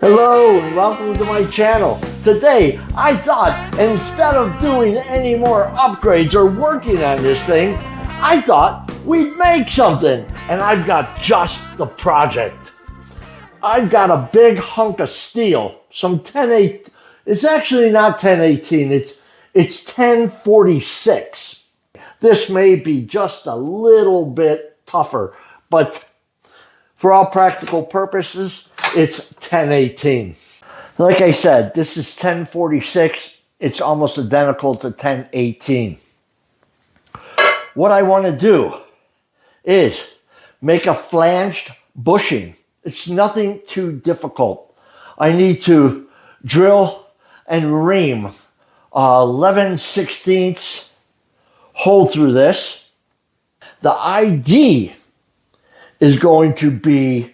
Hello and welcome to my channel. Today I thought instead of doing any more upgrades or working on this thing, I thought we'd make something, and I've got just the project. I've got a big hunk of steel, some 10/8. It's actually not 10/18, it's 10/46. This may be just a little bit tougher, but for all practical purposes, it's 10/18. Like I said, this is 10/46. It's almost identical to 10/18. What I want to do is make a flanged bushing. It's nothing too difficult. I need to drill and ream 11/16 hole through this. The ID is going to be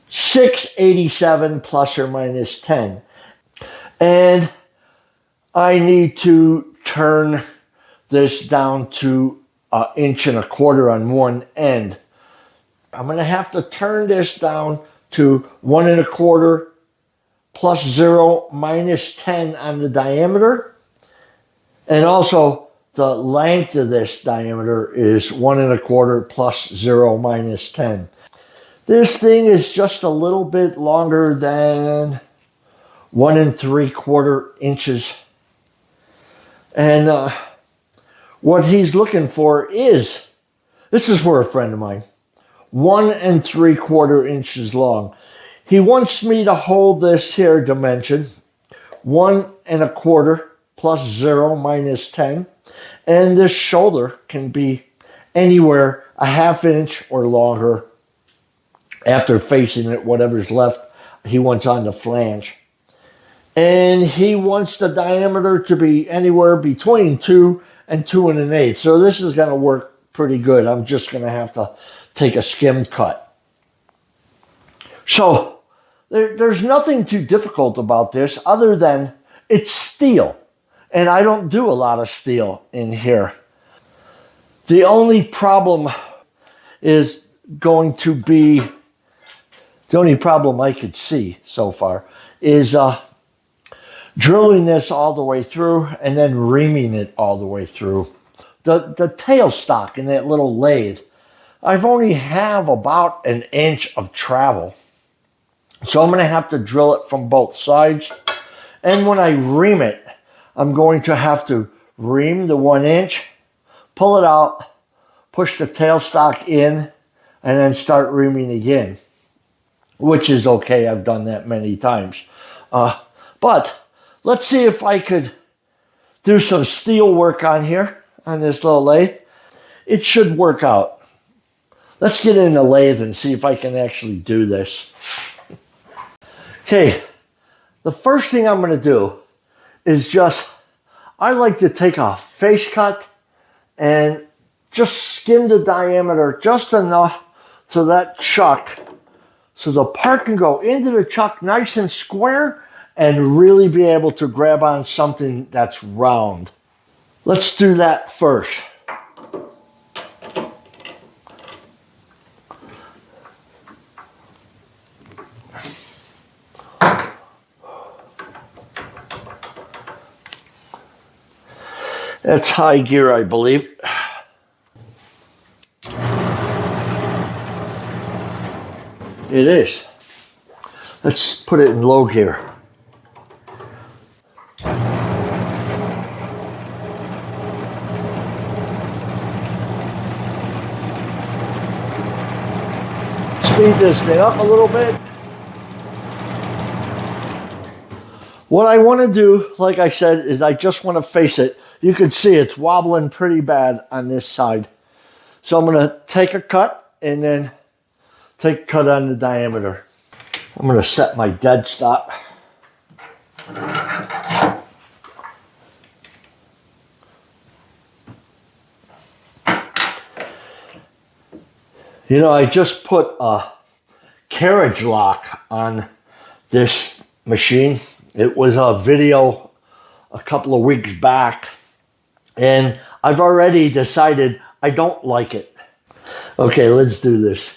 687 plus or minus 10. And I need to turn this down to 1.25 inches on one end. I'm going to have to turn this down to 1.25 plus 0 minus 10 on the diameter. And also the length of this diameter is 1.25 plus 0 minus 10. This thing is just a little bit longer than 1.75 inches. And what he's looking for is, this is for a friend of mine, 1.75 inches long. He wants me to hold this here dimension, 1.25 plus 0 minus 10. And this shoulder can be anywhere 1/2 inch or longer. After facing it, whatever's left, he wants on the flange. And he wants the diameter to be anywhere between 2 and 2 1/8. So this is going to work pretty good. I'm just going to have to take a skim cut. So there's nothing too difficult about this other than it's steel. And I don't do a lot of steel in here. The only problem is going to be, the only problem I could see so far is drilling this all the way through and then reaming it all the way through. The tailstock in that little lathe, I've only have about 1 inch of travel. So I'm going to have to drill it from both sides. And when I ream it, I'm going to have to ream the 1 inch, pull it out, push the tailstock in, and then start reaming again. Which is okay, I've done that many times. But let's see if I could do some steel work on here, on this little lathe. It should work out. Let's get in the lathe and see if I can actually do this. Okay, the first thing I'm going to do is I like to take a face cut and just skim the diameter just enough so that chuck, so the part can go into the chuck nice and square and really be able to grab on something that's round. Let's do that first. That's high gear, I believe. It is. Let's put it in low gear. Speed this thing up a little bit. What I want to do, like I said, is I just want to face it. You can see it's wobbling pretty bad on this side. So I'm going to take a cut and then take a cut on the diameter. I'm going to set my dead stop. You know, I just put a carriage lock on this machine. It was a video a couple of weeks back, and I've already decided I don't like it. Okay, let's do this.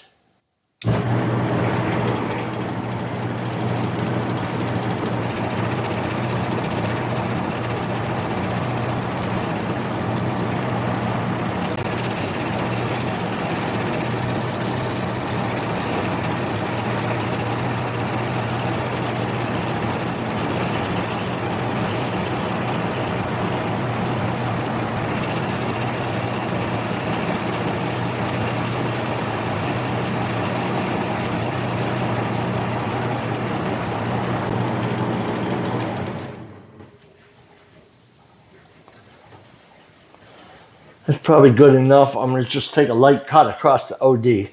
That's probably good enough. I'm going to just take a light cut across the OD.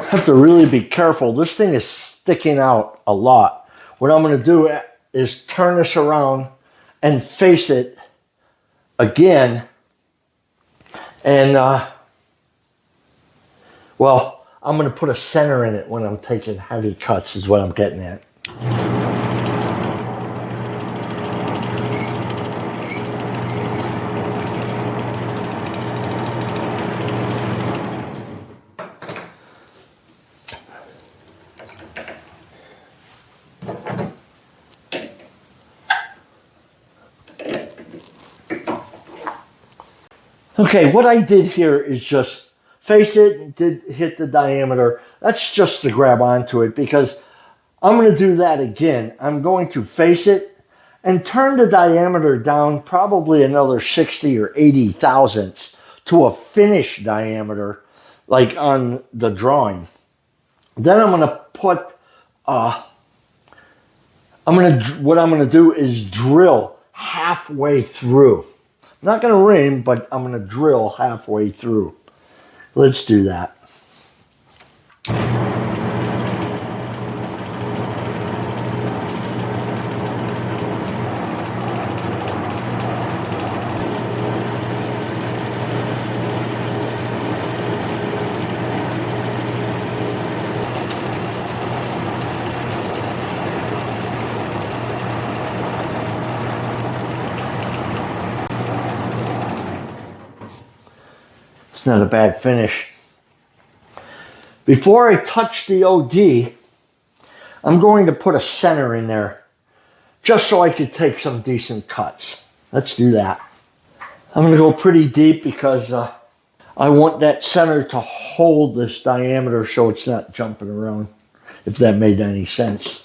Have to really be careful. This thing is sticking out a lot. What I'm going to do is turn this around and face it again. And, well, I'm going to put a center in it when I'm taking heavy cuts is what I'm getting at. Okay, what I did here is just face it and hit the diameter. That's just to grab onto it because I'm going to do that again. I'm going to face it and turn the diameter down probably another 60 or 80 thousandths to a finished diameter like on the drawing. Then I'm going to put, what I'm going to do is drill halfway through. I'm not going to ream, but I'm going to drill halfway through. Let's do that. It's not a bad finish. Before I touch the OD, I'm going to put a center in there just so I could take some decent cuts. Let's do that. I'm going to go pretty deep because I want that center to hold this diameter so it's not jumping around, if that made any sense.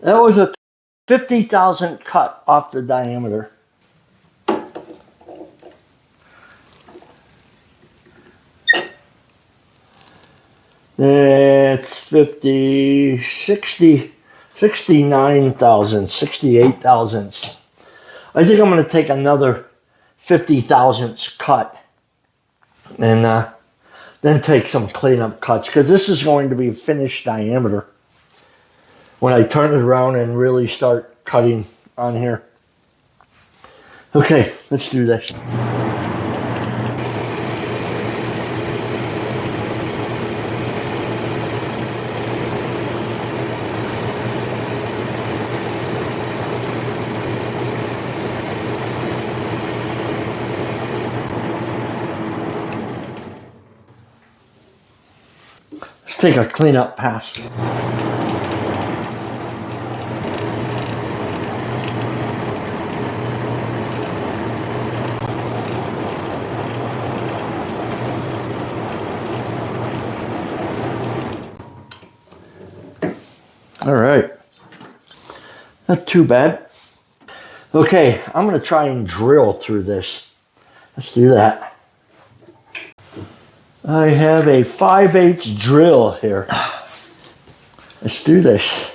That was a 50,000 cut off the diameter. It's 50, 60, 69,000, 68 thousandths. I think I'm going to take another 50 thousandths cut and then take some cleanup cuts because this is going to be finished diameter when I turn it around and really start cutting on here. Okay, let's do this. Let's take a cleanup pass. All right, not too bad. Okay, I'm going to try and drill through this. Let's do that. I have a 5/8 drill here. Let's do this.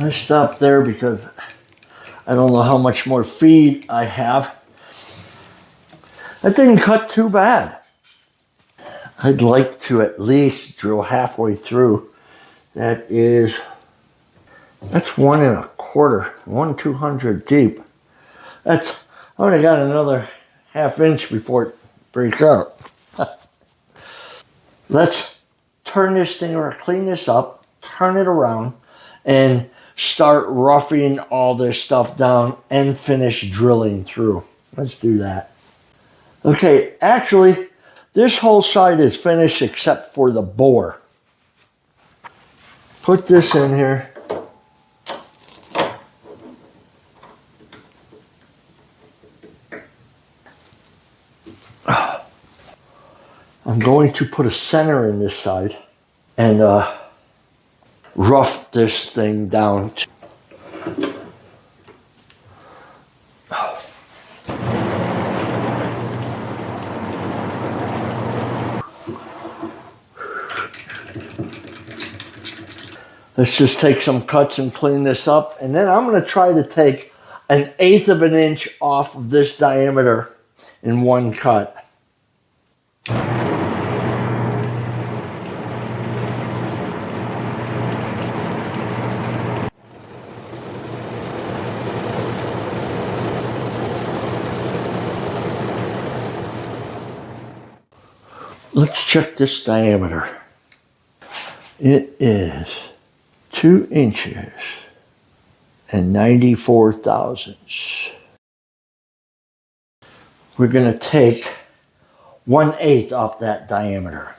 I stopped there because I don't know how much more feed I have. That didn't cut too bad. I'd like to at least drill halfway through. That's 1.25, 1/200 deep. I only got another ½ inch before it breaks out. Let's turn this thing or clean this up, turn it around, and start roughing all this stuff down and finish drilling through. Let's do that. Okay, actually, this whole side is finished except for the bore. Put this in here. I'm going to put a center in this side and rough this thing down. Let's just take some cuts and clean this up. And then I'm going to try to take 1/8 of an inch off of this diameter in one cut. Let's check this diameter. It is 2 inches and 94 thousandths. We're going to take 1/8 off that diameter.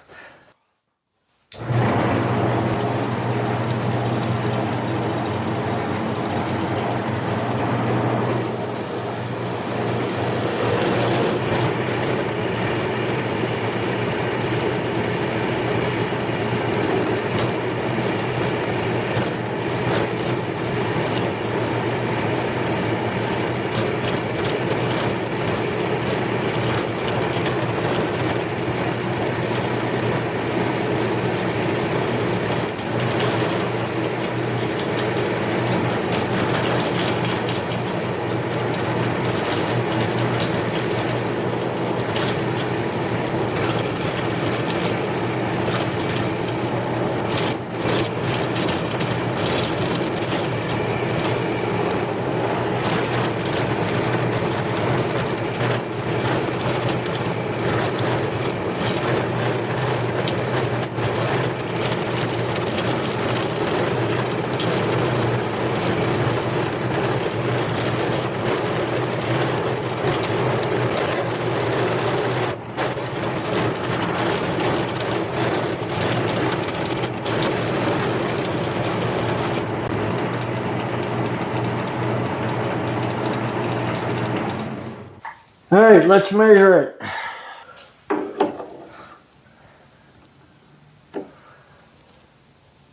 All right, let's measure it.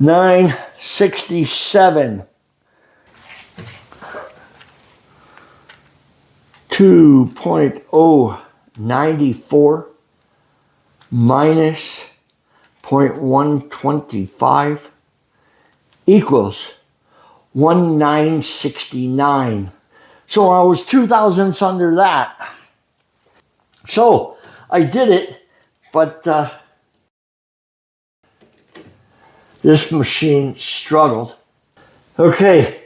$967. 2.094 minus 0.125 equals 1969. So I was 2 thousandths under that. So I did it, but this machine struggled. Okay,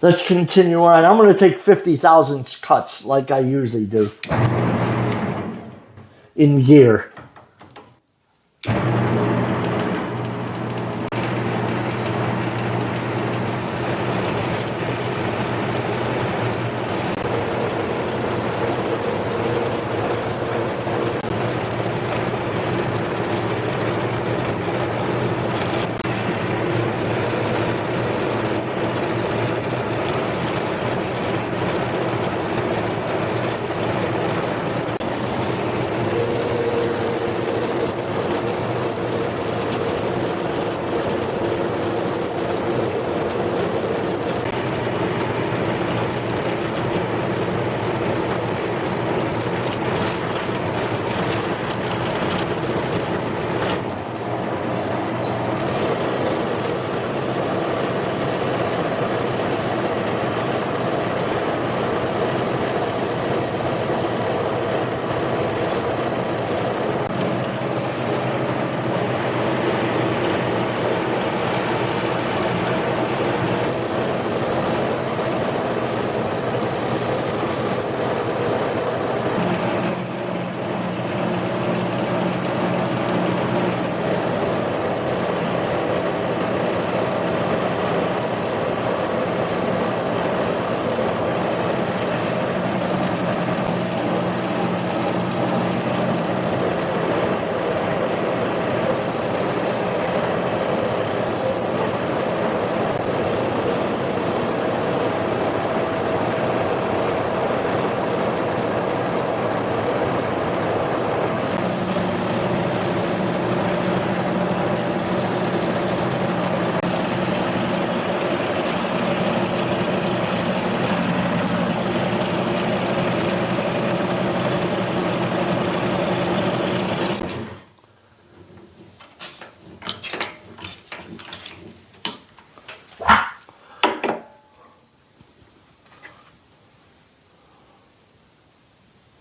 let's continue on. I'm going to take 50 thousandths cuts like I usually do in gear.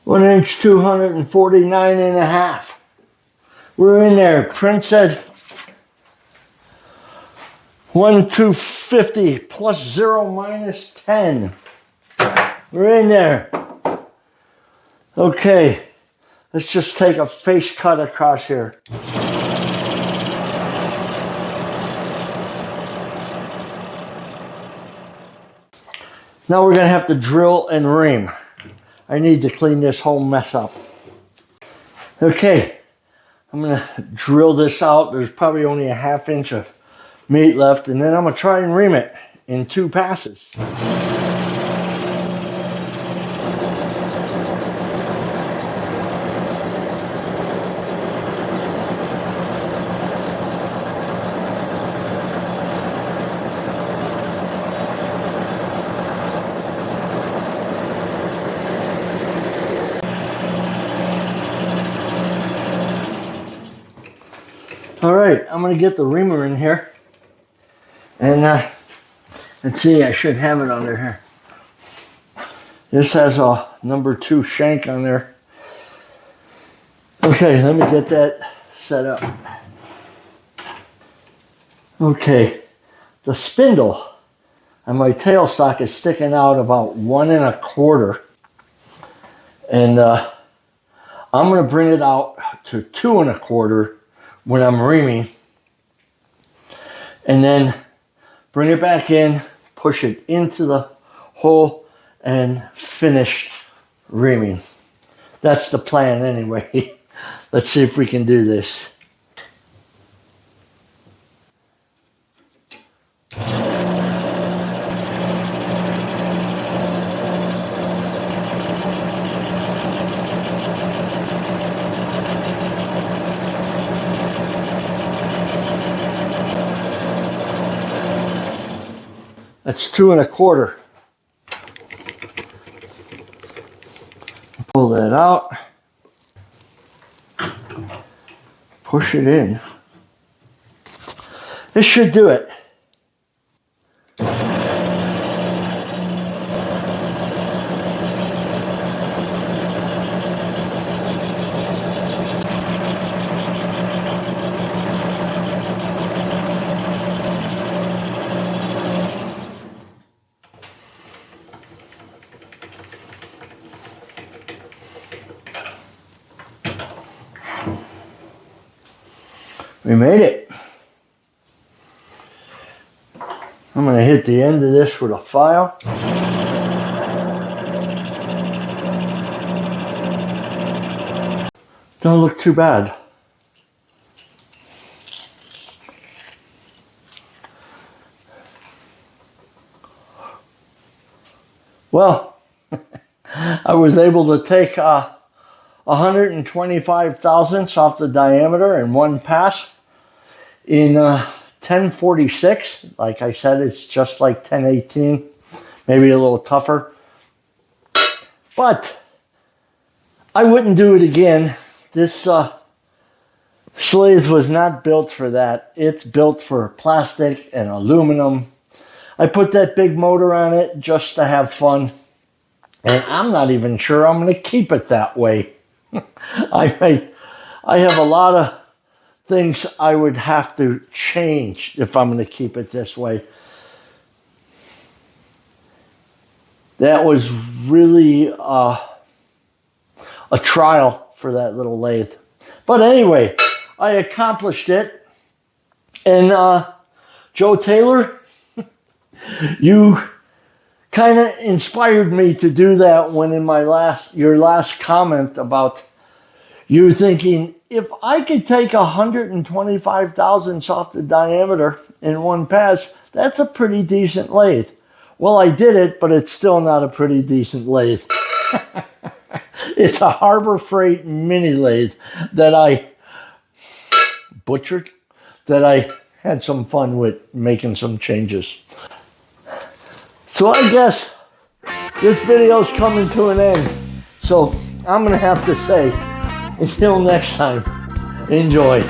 1 inch 249.5. We're in there. Print said 1,250 plus 0 minus 10. We're in there. Okay, let's just take a face cut across here. Now we're going to have to drill and ream. I need to clean this whole mess up. Okay, I'm going to drill this out. There's probably only a 1/2 inch of meat left, and then I'm going to try and ream it in 2 passes. All right, I'm going to get the reamer in here. And let's see, I should have it under here. This has a number 2 shank on there. Okay, let me get that set up. Okay, the spindle on my tailstock is sticking out about 1 1/4. And I'm going to bring it out to 2 1/4 when I'm reaming. And then bring it back in, push it into the hole, and finish reaming. That's the plan anyway. Let's see if we can do this. That's 2 1/4. Pull that out. Push it in. This should do it. We made it. I'm going to hit the end of this with a file. Don't look too bad. Well, I was able to take 125 thousandths off the diameter in one pass in 1046. Like I said, it's just like 1018, maybe a little tougher. But I wouldn't do it again. This lathe was not built for that. It's built for plastic and aluminum. I put that big motor on it just to have fun. And I'm not even sure I'm going to keep it that way. I have a lot of things I would have to change if I'm going to keep it this way. That was really a trial for that little lathe. But anyway, I accomplished it. And Joe Taylor, you kind of inspired me to do that when in your last comment about you thinking, if I could take 125 thousandths off the diameter in one pass, that's a pretty decent lathe. Well, I did it, but it's still not a pretty decent lathe. It's a Harbor Freight mini lathe that I butchered, that I had some fun with making some changes. So I guess this video's coming to an end. So I'm going to have to say, until next time, enjoy.